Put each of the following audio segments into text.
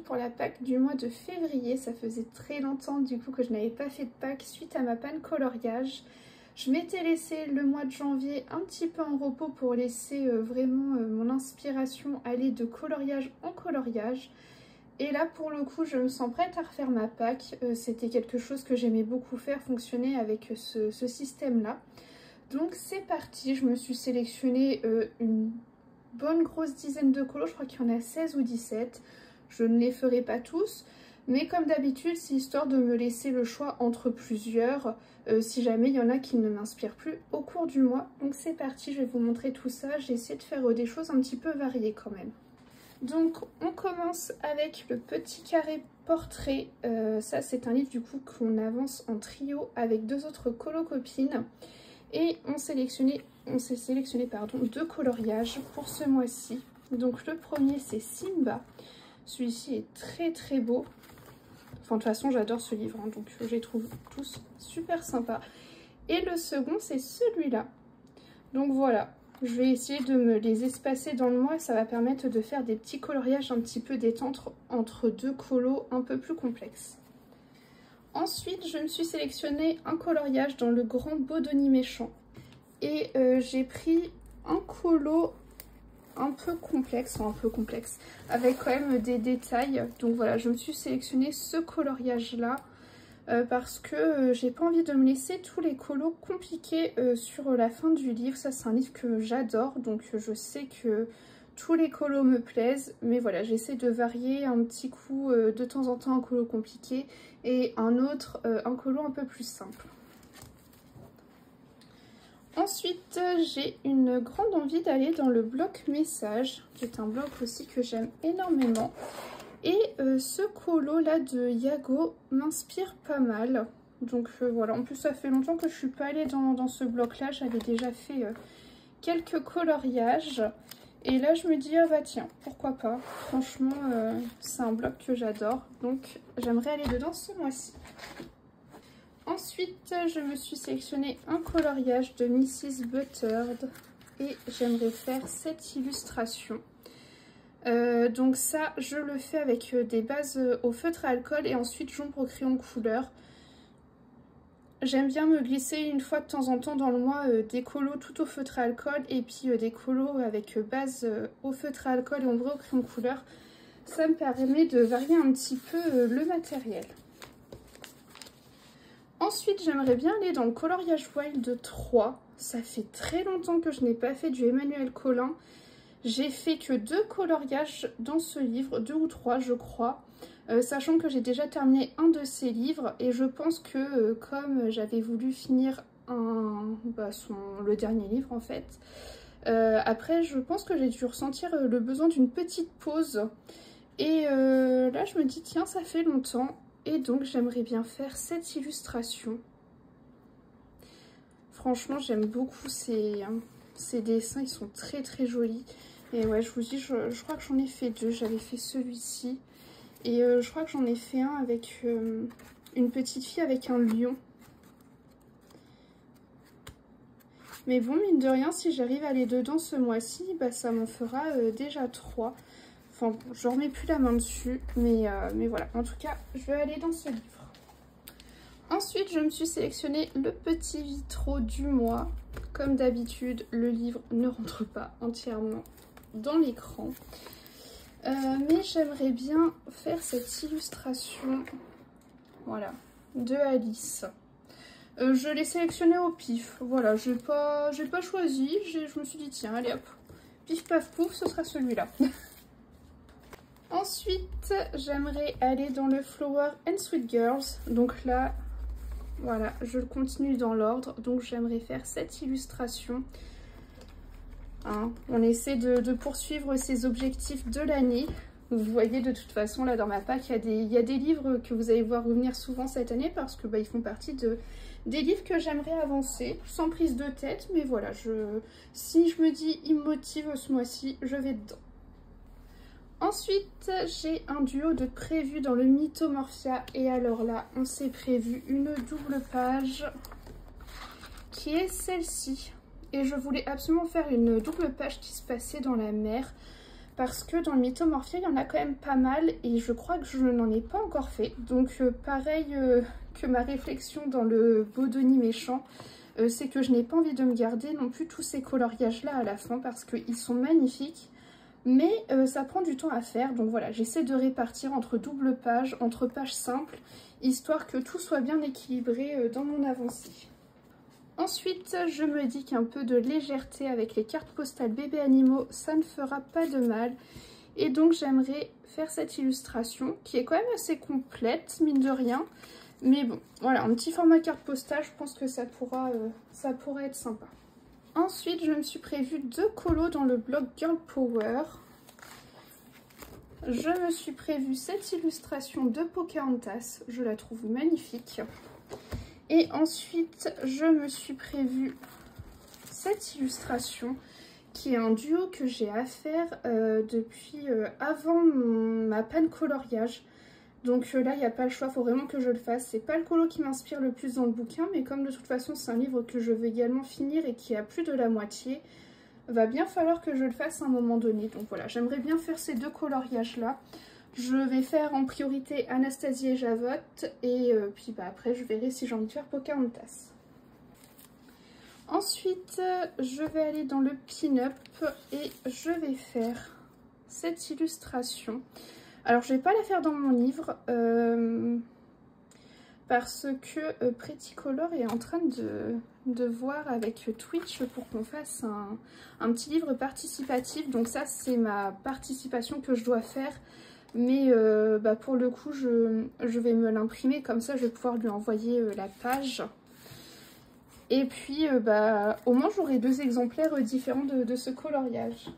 pour la Pâques du mois de février. Ça faisait très longtemps du coup que je n'avais pas fait de Pâques suite à ma panne coloriage. Je m'étais laissé le mois de janvier un petit peu en repos pour laisser vraiment mon inspiration aller de coloriage en coloriage. Et là pour le coup je me sens prête à refaire ma Pâques. C'était quelque chose que j'aimais beaucoup faire fonctionner avec ce système là. Donc c'est parti, je me suis sélectionné une bonne grosse dizaine de colos, je crois qu'il y en a 16 ou 17. Je ne les ferai pas tous, mais comme d'habitude c'est histoire de me laisser le choix entre plusieurs si jamais il y en a qui ne m'inspirent plus au cours du mois. Donc c'est parti, je vais vous montrer tout ça. J'ai essayé de faire des choses un petit peu variées quand même. Donc on commence avec le petit carré portrait. Ça c'est un livre du coup qu'on avance en trio avec deux autres colo-copines. Et on s'est sélectionné deux coloriages pour ce mois-ci. Donc le premier c'est Simba. Celui-ci est très très beau. Enfin de toute façon j'adore ce livre, hein, donc je les trouve tous super sympas. Et le second c'est celui-là. Donc voilà, je vais essayer de me les espacer dans le mois. Ça va permettre de faire des petits coloriages un petit peu détente entre deux colos un peu plus complexes. Ensuite, je me suis sélectionné un coloriage dans le Grand Bodoni Méchant. Et j'ai pris un colo un peu complexe, avec quand même des détails. Donc voilà, je me suis sélectionné ce coloriage-là parce que j'ai pas envie de me laisser tous les colos compliqués sur la fin du livre. Ça, c'est un livre que j'adore, donc je sais que tous les colos me plaisent, mais voilà, j'essaie de varier un petit coup de temps en temps un colo compliqué et un autre, un colo un peu plus simple. Ensuite, j'ai une grande envie d'aller dans le bloc message, qui est un bloc aussi que j'aime énormément. Et ce colo là de Yago m'inspire pas mal. Donc voilà, en plus ça fait longtemps que je suis pas allée dans ce bloc là, j'avais déjà fait quelques coloriages. Et là je me dis, ah bah tiens, pourquoi pas. Franchement, c'est un bloc que j'adore. Donc j'aimerais aller dedans ce mois-ci. Ensuite, je me suis sélectionné un coloriage de Mrs. Buttered. Et j'aimerais faire cette illustration. Donc ça, je le fais avec des bases au feutre à alcool et ensuite j'ombre au crayon de couleur. J'aime bien me glisser une fois de temps en temps dans le mois des colos tout au feutre à alcool et puis des colos avec base au feutre à alcool et ombré au crayon de couleur. Ça me permet de varier un petit peu le matériel. Ensuite, j'aimerais bien aller dans le coloriage Wild 3. Ça fait très longtemps que je n'ai pas fait du Emmanuel Collin. J'ai fait que 2 coloriages dans ce livre, 2 ou 3 je crois. Sachant que j'ai déjà terminé un de ces livres et je pense que comme j'avais voulu finir le dernier livre en fait, après je pense que j'ai dû ressentir le besoin d'une petite pause et là je me dis tiens ça fait longtemps et donc j'aimerais bien faire cette illustration. Franchement j'aime beaucoup ces dessins, ils sont très très jolis. Et ouais, je vous dis, je crois que j'en ai fait 2. J'avais fait celui-ci. Et je crois que j'en ai fait un avec une petite fille avec un lion. Mais bon, mine de rien, si j'arrive à aller dedans ce mois-ci, bah, ça m'en fera déjà 3. Enfin, je remets plus la main dessus. Mais voilà, en tout cas, je vais aller dans ce livre. Ensuite, je me suis sélectionné le petit vitraux du mois. Comme d'habitude, le livre ne rentre pas entièrement dans l'écran, mais j'aimerais bien faire cette illustration, voilà, de Alice. Je l'ai sélectionné au pif, voilà, j'ai pas choisi, je me suis dit tiens allez hop, pif paf pouf, ce sera celui-là. Ensuite j'aimerais aller dans le Flower and Sweet Girls, donc là voilà, je le continue dans l'ordre, donc j'aimerais faire cette illustration. Hein, on essaie de poursuivre ses objectifs de l'année. Vous voyez de toute façon là dans ma pack il y a des livres que vous allez voir revenir souvent cette année parce que ils font partie des livres que j'aimerais avancer sans prise de tête, mais voilà, si je me dis il me motive ce mois-ci, je vais dedans. Ensuite j'ai un duo de prévu dans le Mythomorphia et alors là on s'est prévu une double page qui est celle-ci. Et je voulais absolument faire une double page qui se passait dans la mer parce que dans le Mythomorphia, il y en a quand même pas mal et je crois que je n'en ai pas encore fait. Donc pareil que ma réflexion dans le Bodoni méchant, c'est que je n'ai pas envie de me garder non plus tous ces coloriages-là à la fin parce qu'ils sont magnifiques. Mais ça prend du temps à faire, donc voilà, j'essaie de répartir entre double page, entre pages simples, histoire que tout soit bien équilibré dans mon avancée. Ensuite, je me dis qu'un peu de légèreté avec les cartes postales bébés animaux, ça ne fera pas de mal. Et donc j'aimerais faire cette illustration, qui est quand même assez complète, mine de rien. Mais bon, voilà, un petit format carte postale, je pense que ça pourra être sympa. Ensuite, je me suis prévu 2 colos dans le bloc Girl Power. Je me suis prévu cette illustration de Pocahontas. Je la trouve magnifique. Et ensuite, je me suis prévu cette illustration qui est un duo que j'ai à faire depuis avant ma panne coloriage. Donc là, il n'y a pas le choix, il faut vraiment que je le fasse. C'est pas le colo qui m'inspire le plus dans le bouquin, mais comme de toute façon, c'est un livre que je veux également finir et qui a plus de la moitié, va bien falloir que je le fasse à un moment donné. Donc voilà, j'aimerais bien faire ces 2 coloriages-là. Je vais faire en priorité Anastasie et Javotte, et puis bah, après, je verrai si j'ai envie de faire Pocahontas. Ensuite, je vais aller dans le pin-up et je vais faire cette illustration. Alors, je ne vais pas la faire dans mon livre parce que Pretty Color est en train de voir avec Twitch pour qu'on fasse un petit livre participatif. Donc ça, c'est ma participation que je dois faire. Mais bah, pour le coup, je vais me l'imprimer. Comme ça, je vais pouvoir lui envoyer la page. Et puis, bah, au moins, j'aurai 2 exemplaires différents de ce coloriage.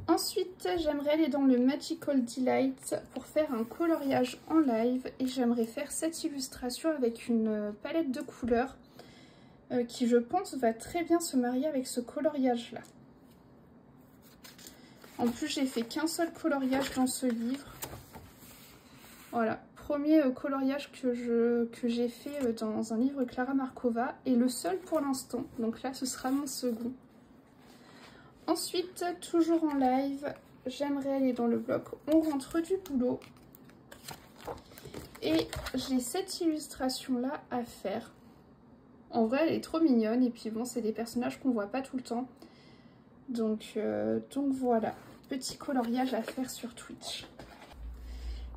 Ensuite, j'aimerais aller dans le Magical Delight pour faire un coloriage en live. Et j'aimerais faire cette illustration avec une palette de couleurs qui, je pense, va très bien se marier avec ce coloriage-là. En plus, j'ai fait qu'un seul coloriage dans ce livre. Voilà, premier coloriage que j'ai fait dans un livre Clara Markova. Et le seul pour l'instant. Donc là, ce sera mon second. Ensuite, toujours en live, j'aimerais aller dans le bloc On rentre du boulot. Et j'ai cette illustration-là à faire. En vrai, elle est trop mignonne. Et puis bon, c'est des personnages qu'on voit pas tout le temps. Donc voilà, petit coloriage à faire sur Twitch.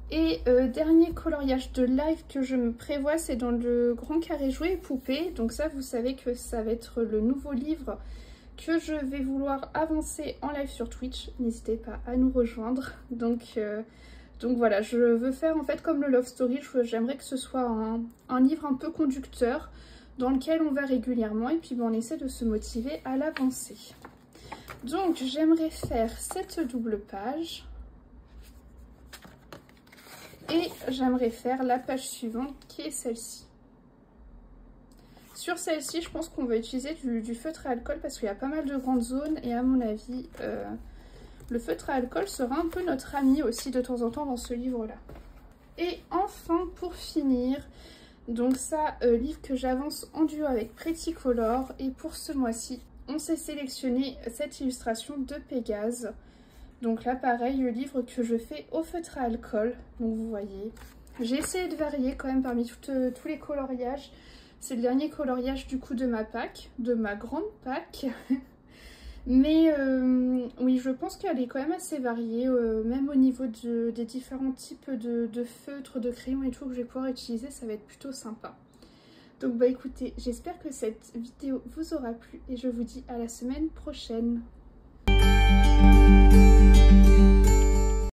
Et dernier coloriage de live que je me prévois, c'est dans le Grand Carré Jouets et Poupées. Donc ça, vous savez que ça va être le nouveau livre que je vais vouloir avancer en live sur Twitch. N'hésitez pas à nous rejoindre. Donc voilà, je veux faire en fait comme le Love Story. J'aimerais que ce soit un livre un peu conducteur dans lequel on va régulièrement et puis on essaie de se motiver à l'avancer. Donc j'aimerais faire cette double page et j'aimerais faire la page suivante qui est celle-ci. Sur celle-ci, je pense qu'on va utiliser du feutre à alcool parce qu'il y a pas mal de grandes zones et à mon avis, le feutre à alcool sera un peu notre ami aussi de temps en temps dans ce livre-là. Et enfin, pour finir, donc ça, livre que j'avance en duo avec Pretty Color. Et pour ce mois-ci, on s'est sélectionné cette illustration de Pégase. Donc là, pareil, le livre que je fais au feutre à alcool. Donc vous voyez, j'ai essayé de varier quand même parmi tous les coloriages. C'est le dernier coloriage du coup de ma pack, de ma grande pack. Mais oui, je pense qu'elle est quand même assez variée, même au niveau des différents types de feutres, de crayons et tout que je vais pouvoir utiliser, ça va être plutôt sympa. Donc bah écoutez, j'espère que cette vidéo vous aura plu et je vous dis à la semaine prochaine.